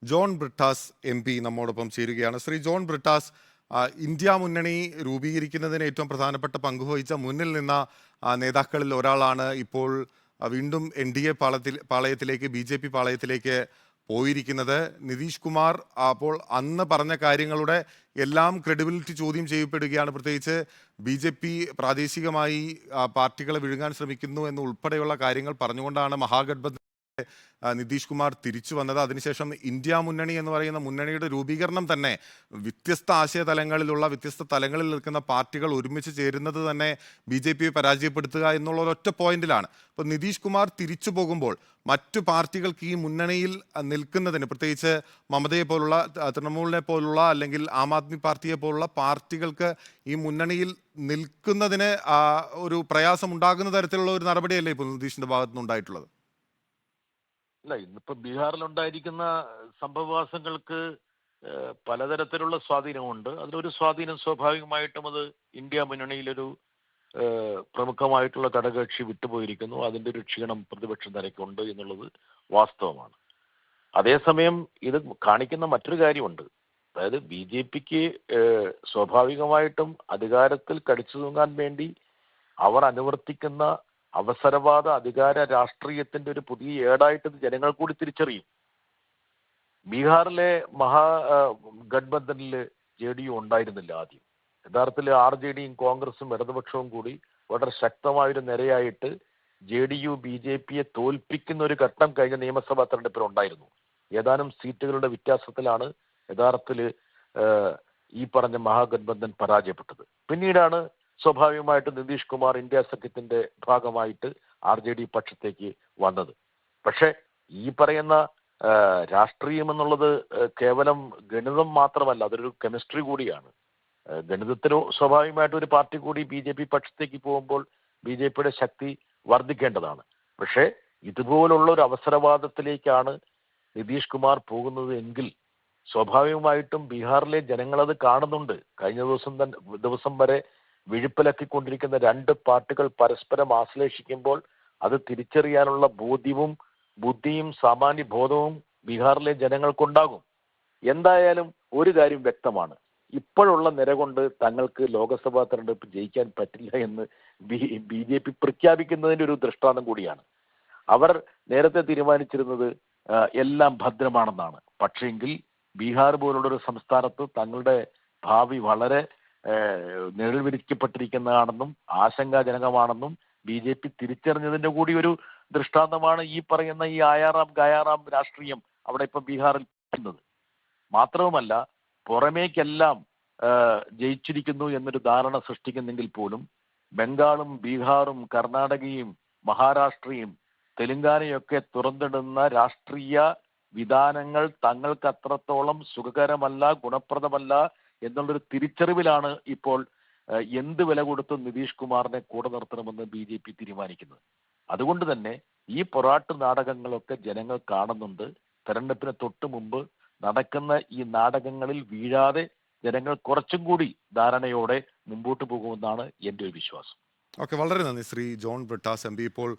John Brittas MP നമ്മോടൊപ്പം ചേരുകയാണ്. Shri John Brittas, India മുന്നണി രൂപീകരിക്കുന്നതിന് ഏറ്റവും പ്രധാനപ്പെട്ട പങ്കുവഹിച്ച മുന്നിൽ നിന്ന നേതാക്കളിൽ ഒരാളാണ് ഇപ്പോൾ വീണ്ടും NDA പാളയത്തിലേക്ക് BJP പാളയത്തിലേക്ക് പോയിരിക്കുന്നത്. നിതീഷ് കുമാർ അപ്പോൾ അന്ന് പറഞ്ഞ കാര്യങ്ങളുടെ എല്ലാം ക്രെഡിബിലിറ്റി ചോദ്യം ചെയ്യപ്പെടുകയാണ്. പ്രത്യേകിച്ച് BJP പ്രാദേശികമായി പാർട്ടികളെ വിഴുങ്ങാൻ ശ്രമിക്കുന്നു എന്നുൾപ്പെടെയുള്ള കാര്യങ്ങൾ പറഞ്ഞുകൊണ്ടാണ് മഹാഗഠബന്ധൻ നിതീഷ് കുമാർ തിരിച്ചു വന്നത്. അതിനുശേഷം ഇന്ത്യ മുന്നണി എന്ന് പറയുന്ന മുന്നണിയുടെ രൂപീകരണം തന്നെ വ്യത്യസ്ത ആശയതലങ്ങളിലുള്ള വ്യത്യസ്ത തലങ്ങളിൽ നിൽക്കുന്ന പാർട്ടികൾ ഒരുമിച്ച് ചേരുന്നത് തന്നെ BJP പരാജയപ്പെടുത്തുക എന്നുള്ള ഒരൊറ്റ പോയിന്റിലാണ്. അപ്പോൾ നിതീഷ് കുമാർ തിരിച്ചു പോകുമ്പോൾ മറ്റു പാർട്ടികൾക്ക് ഈ മുന്നണിയിൽ നിൽക്കുന്നതിന്, പ്രത്യേകിച്ച് മമതയെ പോലുള്ള, തൃണമൂലിനെ പോലുള്ള, അല്ലെങ്കിൽ ആം ആദ്മി പാർട്ടിയെ പോലുള്ള പാർട്ടികൾക്ക് ഈ മുന്നണിയിൽ നിൽക്കുന്നതിന് ഒരു പ്രയാസം ഉണ്ടാകുന്ന തരത്തിലുള്ള ഒരു നടപടിയല്ലേ ഇപ്പോൾ നിതീഷിന്റെ ഭാഗത്തുനിന്ന് ഉണ്ടായിട്ടുള്ളത്? അല്ല, ഇന്നിപ്പോ ബീഹാറിലുണ്ടായിരിക്കുന്ന സംഭവവാസങ്ങൾക്ക് പലതരത്തിലുള്ള സ്വാധീനമുണ്ട്. അതിലൊരു സ്വാധീനം സ്വാഭാവികമായിട്ടും അത് ഇന്ത്യ മുന്നണിയിലൊരു പ്രമുഖമായിട്ടുള്ള ഘടകകക്ഷി വിട്ടുപോയിരിക്കുന്നു. അതിന്റെ ഒരു ക്ഷീണം പ്രതിപക്ഷ നിരക്കുണ്ട് എന്നുള്ളത് വാസ്തവമാണ്. അതേസമയം ഇത് കാണിക്കുന്ന മറ്റൊരു കാര്യമുണ്ട്. അതായത് BJPക്ക് സ്വാഭാവികമായിട്ടും അധികാരത്തിൽ കടിച്ചു തൂങ്ങാൻ വേണ്ടി അവർ അനുവർത്തിക്കുന്ന അവസരവാദ അധികാര രാഷ്ട്രീയത്തിന്റെ ഒരു പുതിയ ഏടായിട്ട് ജനങ്ങൾ കൂടി തിരിച്ചറിയും. ബീഹാറിലെ മഹാഗഠബന്ധനില് JDU ഉണ്ടായിരുന്നില്ല ആദ്യം. യഥാർത്ഥത്തിൽ RJDയും കോൺഗ്രസും ഇടതുപക്ഷവും കൂടി വളരെ ശക്തമായൊരു നിരയായിട്ട് JDU BJPയെ തോൽപ്പിക്കുന്ന ഒരു ഘട്ടം കഴിഞ്ഞ നിയമസഭാ തെരഞ്ഞെടുപ്പിൽ ഉണ്ടായിരുന്നു. ഏതാനും സീറ്റുകളുടെ വ്യത്യാസത്തിലാണ് യഥാർത്ഥത്തിൽ ഈ പറഞ്ഞ മഹാഗഠബന്ധൻ പരാജയപ്പെട്ടത്. പിന്നീടാണ് സ്വാഭാവികമായിട്ട് നിതീഷ് കുമാർ ഇന്ത്യ സഖ്യത്തിന്റെ ഭാഗമായിട്ട് RJD പക്ഷത്തേക്ക് വന്നത്. പക്ഷെ ഈ പറയുന്ന രാഷ്ട്രീയം എന്നുള്ളത് കേവലം ഗണിതം മാത്രമല്ല, അതൊരു കെമിസ്ട്രി കൂടിയാണ്. ഗണിതത്തിന് സ്വാഭാവികമായിട്ട് ഒരു പാർട്ടി കൂടി BJP പക്ഷത്തേക്ക് പോകുമ്പോൾ BJPയുടെ ശക്തി വർദ്ധിക്കേണ്ടതാണ്. പക്ഷേ ഇതുപോലുള്ള ഒരു അവസരവാദത്തിലേക്കാണ് നിതീഷ് കുമാർ പോകുന്നത് എങ്കിൽ സ്വാഭാവികമായിട്ടും ബീഹാറിലെ ജനങ്ങളത് കാണുന്നുണ്ട്. കഴിഞ്ഞ ദിവസം വരെ വിഴുപ്പിലക്കിക്കൊണ്ടിരിക്കുന്ന രണ്ട് പാർട്ടികൾ പരസ്പരം ആശ്ലേഷിക്കുമ്പോൾ അത് തിരിച്ചറിയാനുള്ള ബോധ്യവും ബുദ്ധിയും സാമാന്യ ബോധവും ബീഹാറിലെ ജനങ്ങൾക്കുണ്ടാകും. എന്തായാലും ഒരു കാര്യം വ്യക്തമാണ്, ഇപ്പോഴുള്ള നിര കൊണ്ട് തങ്ങൾക്ക് ലോക്സഭാ തെരഞ്ഞെടുപ്പ് ജയിക്കാൻ പറ്റില്ല എന്ന് BJP പ്രഖ്യാപിക്കുന്നതിൻ്റെ ഒരു ദൃഷ്ടാന്തം കൂടിയാണ്. അവർ നേരത്തെ തീരുമാനിച്ചിരുന്നത് എല്ലാം ഭദ്രമാണെന്നാണ്. പക്ഷേങ്കിൽ ബീഹാർ പോലുള്ളൊരു സംസ്ഥാനത്ത് തങ്ങളുടെ ഭാവി വളരെ നിഴൽവിരിക്കപ്പെട്ടിരിക്കുന്നതാണെന്നും ആശങ്കാജനകമാണെന്നും BJP തിരിച്ചറിഞ്ഞതിന്റെ കൂടി ഒരു ദൃഷ്ടാന്തമാണ് ഈ പറയുന്ന ഈ ആയാറാം ഗയാറാം രാഷ്ട്രീയം അവിടെ ഇപ്പൊ ബീഹാറിൽ ചെയ്യുന്നത്. മാത്രവുമല്ല, പുറമേക്കെല്ലാം ജയിച്ചിരിക്കുന്നു എന്നൊരു ധാരണ സൃഷ്ടിക്കുന്നെങ്കിൽ പോലും ബംഗാളും ബീഹാറും കർണാടകയും മഹാരാഷ്ട്രയും തെലുങ്കാനയൊക്കെ തുറന്നിടുന്ന രാഷ്ട്രീയ വിധാനങ്ങൾ തങ്ങൾക്ക് അത്രത്തോളം സുഖകരമല്ല, ഗുണപ്രദമല്ല എന്നുള്ളൊരു തിരിച്ചറിവിലാണ് ഇപ്പോൾ എന്ത് വില കൊടുത്തും നിതീഷ് കുമാറിനെ കൂടെ നിർത്തണമെന്ന് BJP തീരുമാനിക്കുന്നത്. അതുകൊണ്ട് തന്നെ ഈ പൊറാട്ട് നാടകങ്ങളൊക്കെ ജനങ്ങൾ കാണുന്നുണ്ട്. തെരഞ്ഞെടുപ്പിന് തൊട്ട് മുമ്പ് നടക്കുന്ന ഈ നാടകങ്ങളിൽ വീഴാതെ ജനങ്ങൾ കുറച്ചും കൂടി ധാരണയോടെ മുമ്പോട്ട് പോകുമെന്നാണ് എൻ്റെ ഒരു വിശ്വാസം. വളരെ നന്ദി ശ്രീ ജോൺ ബ്രിട്ടാസ് MP. ഇപ്പോൾ